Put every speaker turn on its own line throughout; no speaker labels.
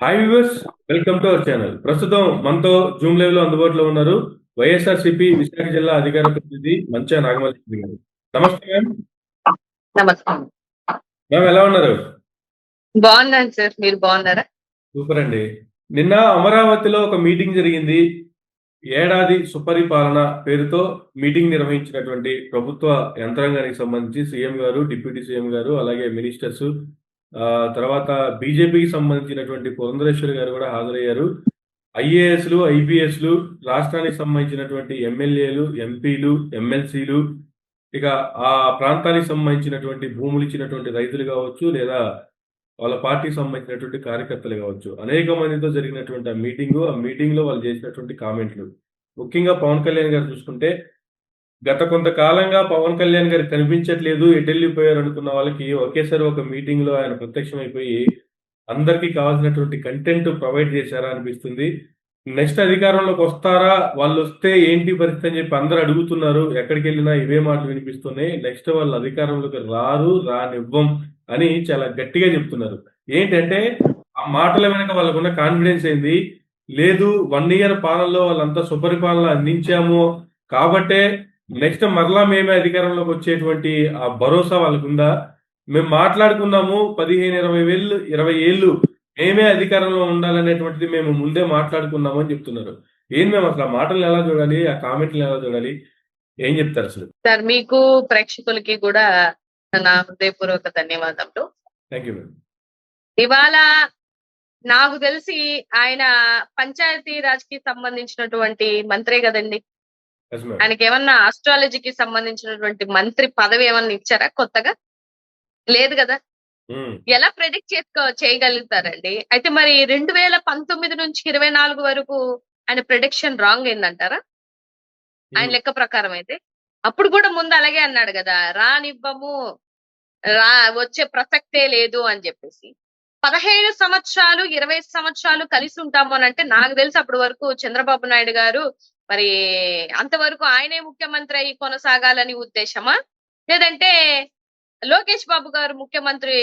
Hi viewers, welcome to our channel. ప్రస్తుతం మనతో Zoom live లో అందుబాటులో ఉన్నారు వైఎస్ఆర్సీపీ విశాఖ జిల్లా అధికార ప్రతినిధి మంచా నాగమల్లి గారు. నమస్తే మ్యామ్.
నమస్కారం.
మ్యామ్ ఎలా ఉన్నారు?
బాగున్నాను సార్, మీరు బాగున్నారా?
సూపర్ అండి. నిన్న అమరావతిలో ఒక మీటింగ్ జరిగింది. ఏడాది సుపరిపాలన పేరుతో మీటింగ్ నిర్వహించినటువంటి ప్రభుత్వ యంత్రాంగానికి సంబంధించి సీఎం గారు, డిప్యూటీ సీఎం గారు, అలాగే మినిస్టర్స్, తర్వాత బీజేపీకి సంబంధించినటువంటి పురంధరేశ్వరి గారు కూడా హాజరయ్యారు. ఐఏఎస్లు, ఐపీఎస్లు, రాష్ట్రానికి సంబంధించినటువంటి ఎమ్మెల్యేలు, ఎంపీలు, ఎమ్మెల్సీలు, ఇక ఆ ప్రాంతానికి సంబంధించినటువంటి భూములు ఇచ్చినటువంటి రైతులు కావచ్చు, లేదా వాళ్ళ పార్టీకి సంబంధించినటువంటి కార్యకర్తలు కావచ్చు, అనేక మందితో జరిగినటువంటి ఆ మీటింగ్ లో వాళ్ళు చేసినటువంటి కామెంట్లు, ముఖ్యంగా పవన్ కళ్యాణ్ గారు చూసుకుంటే, గత కొంతకాలంగా పవన్ కళ్యాణ్ గారు కనిపించట్లేదు, ఎటెళ్ళిపోయారు అనుకున్న వాళ్ళకి ఒకేసారి ఒక మీటింగ్ లో ఆయన ప్రత్యక్షమైపోయి అందరికీ కావాల్సినటువంటి కంటెంట్ ప్రొవైడ్ చేశారా అనిపిస్తుంది. నెక్స్ట్ అధికారంలోకి వస్తారా, వాళ్ళు వస్తే ఏంటి పరిస్థితి అని చెప్పి అందరూ అడుగుతున్నారు. ఎక్కడికి వెళ్ళినా ఇవే మాటలు వినిపిస్తున్నాయి. నెక్స్ట్ వాళ్ళు అధికారంలోకి రానివ్వం అని చాలా గట్టిగా చెప్తున్నారు. ఏంటంటే ఆ మాటల వెనక వాళ్ళకున్న కాన్ఫిడెన్స్ ఏంది? లేదు, 1 ఇయర్ పాలనలో వాళ్ళంతా సుపరిపాలన అందించాము కాబట్టే నెక్స్ట్ మరలా మేమే అధికారంలోకి వచ్చేటువంటి ఆ భరోసా వాళ్ళకుందా? మేము మాట్లాడుకున్నాము 15-20 ఏళ్ళు మేమే అధికారంలో ఉండాలనేటువంటిది మేము ముందే మాట్లాడుకున్నాము అని చెప్తున్నారు. ఏం మేము అసలు ఆ మాటలను ఎలా చూడాలి, ఆ కామెంట్లను ఎలా చూడాలి, ఏం చెప్తారు అసలు?
సార్, మీకు ప్రేక్షకులకి కూడా నా హృదయపూర్వక ధన్యవాదములు.
Thank you madam.
ఇవాళ నాకు తెలిసి ఆయన పంచాయతీ రాజ్ కి సంబంధించినటువంటి మంత్రే కదండి.
Yes madam.
ఆయనకి ఏమన్నా ఆస్ట్రాలజీకి సంబంధించినటువంటి మంత్రి పదవి ఏమన్నా ఇచ్చారా కొత్తగా? లేదు కదా. ఎలా ప్రెడిక్ట్ చేయగలుగుతారండి? అయితే మరి 2019 నుంచి 24 వరకు ఆయన ప్రెడిక్షన్ రాంగ్ అయిందంటారా? ఆయన లెక్క ప్రకారం అయితే అప్పుడు కూడా ముందు అలాగే అన్నాడు కదా, రానివ్వము, వచ్చే ప్రసక్తే లేదు అని చెప్పేసి. 15 సంవత్సరాలు 20 సంవత్సరాలు కలిసి ఉంటాము అని అంటే, నాకు తెలిసి అప్పటి వరకు చంద్రబాబు నాయుడు గారు మరి అంతవరకు ఆయనే ముఖ్యమంత్రి అయి కొనసాగాలని ఉద్దేశమా, లేదంటే లోకేష్ బాబు గారు ముఖ్యమంత్రి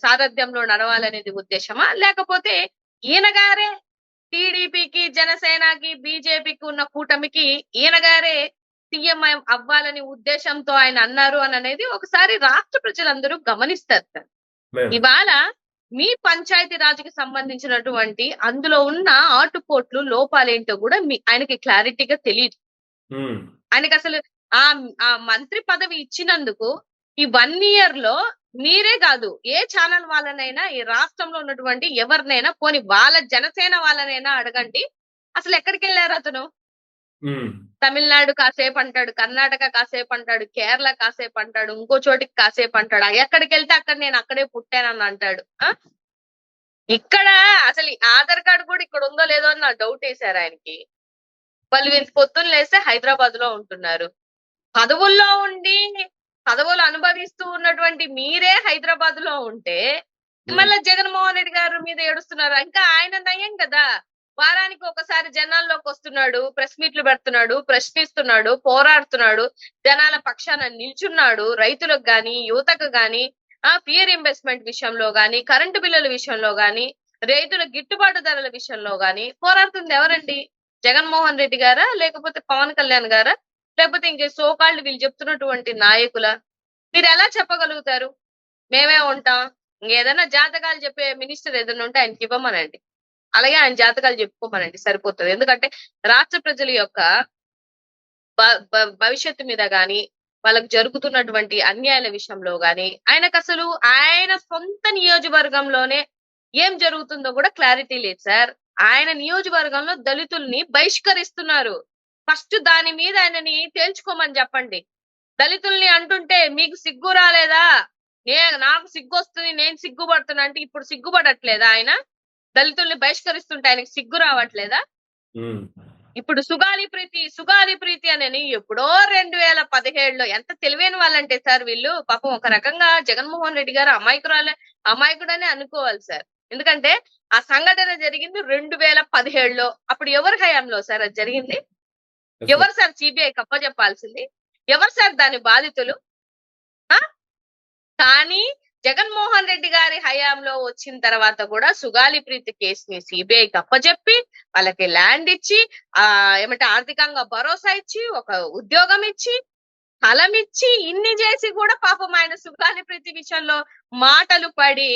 సారథ్యంలో నడవాలనేది ఉద్దేశమా, లేకపోతే ఈయన గారే టీడీపీకి, జనసేనకి, బీజేపీకి ఉన్న కూటమికి ఈయన గారే సీఎం అవ్వాలని ఉద్దేశంతో ఆయన అన్నారు అని అనేది ఒకసారి రాష్ట్ర ప్రజలందరూ గమనిస్తారు సార్. ఇవాళ మీ పంచాయతీ రాజుకి సంబంధించినటువంటి అందులో ఉన్న ఆటుపోట్లు, లోపాలేంటో కూడా ఆయనకి క్లారిటీగా తెలియదు. ఆయనకి అసలు ఆ మంత్రి పదవి ఇచ్చినందుకు ఈ 1 ఇయర్ లో మీరే కాదు, ఏ ఛానల్ వాళ్ళనైనా, ఈ రాష్ట్రంలో ఉన్నటువంటి ఎవరినైనా, పోని వాళ్ళ జనసేన వాళ్ళనైనా అడగండి, అసలు ఎక్కడికి వెళ్ళారు అతను? తమిళనాడు కాసేపు అంటాడు, కర్ణాటక కాసేపు అంటాడు, కేరళ కాసేపు అంటాడు, ఇంకో చోటికి కాసేపు అంటాడు. ఎక్కడికి వెళ్తే అక్కడ నేను అక్కడే పుట్టానని అంటాడు. ఇక్కడ అసలు ఆధార్ కార్డు కూడా ఇక్కడ ఉందో లేదో అని నా డౌట్ వేశారు ఆయనకి. వాళ్ళు పొద్దున్న లేస్తే హైదరాబాద్ లో ఉంటున్నారు. పదవుల్లో ఉండి పదవులు అనుభవిస్తూ ఉన్నటువంటి మీరే హైదరాబాద్ లో ఉంటే మళ్ళా జగన్మోహన్ రెడ్డి గారి మీద ఏడుస్తున్నారు. ఇంకా ఆయన నయం కదా, వారానికి ఒకసారి జనాల్లోకి వస్తున్నాడు, ప్రెస్ మీట్లు పెడుతున్నాడు, ప్రశ్నిస్తున్నాడు, పోరాడుతున్నాడు, జనాల పక్షాన నిల్చున్నాడు. రైతులకు గాని, యువతకు గాని, ఫీ రీయింబర్స్మెంట్ విషయంలో గాని, కరెంటు బిల్లుల విషయంలో గాని, రైతుల గిట్టుబాటు ధరల విషయంలో గాని పోరాడుతుంది ఎవరండి? జగన్మోహన్ రెడ్డి గారా, లేకపోతే పవన్ కళ్యాణ్ గారా, లేకపోతే ఇంకే సోకాళ్ళు వీళ్ళు చెప్తున్నటువంటి నాయకుల? మీరు ఎలా చెప్పగలుగుతారు మేమే ఉంటాం? ఏదైనా జాతకాలు చెప్పే మినిస్టర్ ఏదైనా ఉంటే ఆయనకి ఇవ్వమనండి, అలాగే ఆయన జాతకాలు చెప్పుకోమనండి, సరిపోతుంది. ఎందుకంటే రాష్ట్ర ప్రజల యొక్క భవిష్యత్తు మీద గాని, వాళ్ళకు జరుగుతున్నటువంటి అన్యాయాల విషయంలో గాని ఆయనకు అసలు ఆయన సొంత నియోజకవర్గంలోనే ఏం జరుగుతుందో కూడా క్లారిటీ లేదు సార్. ఆయన నియోజకవర్గంలో దళితుల్ని బహిష్కరిస్తున్నారు. ఫస్ట్ దాని మీద ఆయనని తేల్చుకోమని చెప్పండి. దళితుల్ని అంటుంటే మీకు సిగ్గు రాలేదా? నాకు సిగ్గు వస్తుంది, నేను సిగ్గుపడుతున్నా అంటే ఇప్పుడు సిగ్గుపడట్లేదా ఆయన? దళితుల్ని బహిష్కరిస్తుంటే ఆయనకి సిగ్గు రావట్లేదా? ఇప్పుడు సుగాలి ప్రీతి అని ఎప్పుడో 2017లో, ఎంత తెలివైన వాళ్ళంటే సార్ వీళ్ళు, పాపం ఒక రకంగా జగన్మోహన్ రెడ్డి గారు అమాయకుడని అనుకోవాలి సార్. ఎందుకంటే ఆ సంఘటన జరిగింది 2017లో. అప్పుడు ఎవరి హయాంలో సార్ అది జరిగింది? ఎవరు సార్ సిబిఐ అప్పచెప్పాల్సింది? ఎవరు సార్ దాని బాధితులు? కానీ జగన్మోహన్ రెడ్డి గారి హయాంలో వచ్చిన తర్వాత కూడా సుగాలి ప్రీతి కేసుని సిబిఐకి అప్పచెప్పి వాళ్ళకి ల్యాండ్ ఇచ్చి ఏమంటే ఆర్థికంగా భరోసా ఇచ్చి ఒక ఉద్యోగం ఇచ్చి స్థలం ఇచ్చి ఇన్ని చేసి కూడా పాపం ఆయన సుగాలి ప్రీతి విషయంలో మాటలు పడి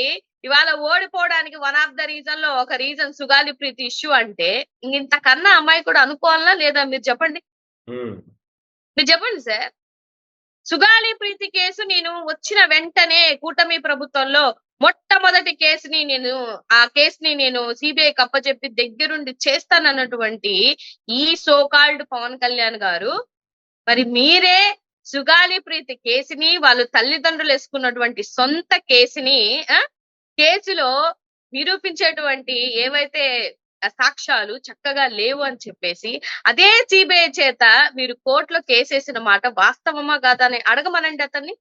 ఇవాళ ఓడిపోవడానికి వన్ ఆఫ్ ద రీజన్ లో ఒక రీజన్ సుగాలి ప్రీతి ఇష్యూ అంటే ఇంతకన్నా అమ్మాయి కూడా అనుకోవాలనా లేదా మీరు చెప్పండి. మీరు చెప్పండి సార్. సుగాలి ప్రీతి కేసు నేను వచ్చిన వెంటనే కూటమి ప్రభుత్వంలో మొట్టమొదటి కేసుని నేను సిబిఐకి అప్పచెప్పి దగ్గరుండి చేస్తానన్నటువంటి ఈ సోకాల్డ్ పవన్ కళ్యాణ్ గారు, మరి మీరే సుగాలి ప్రీతి కేసుని వాళ్ళు తల్లిదండ్రులు వేసుకున్నటువంటి సొంత కేసులో నిరూపించేటువంటి ఏవైతే సాక్ష్యాలు చక్కగా లేవు అని చెప్పేసి అదే సిబిఐ చేత మీరు కోర్టులో కేసేసిన మాట వాస్తవమా కాదా అని అడగమనండి అతన్ని.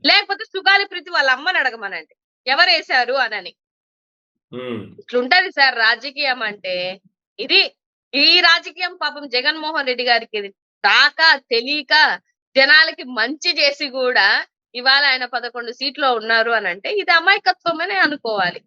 లేకపోతే సుగాలి ప్రీతి వాళ్ళ అమ్మని అడగమనండి ఎవరేశారు అనని. ఇట్లుంటది సార్ రాజకీయం అంటే. ఈ రాజకీయం పాపం జగన్మోహన్ రెడ్డి గారికి తెలియక జనాలకి మంచి చేసి కూడా ఇవాళ ఆయన 11 సీట్లో ఉన్నారు అని అంటే ఇది అమాయకత్వమనే అనుకోవాలి.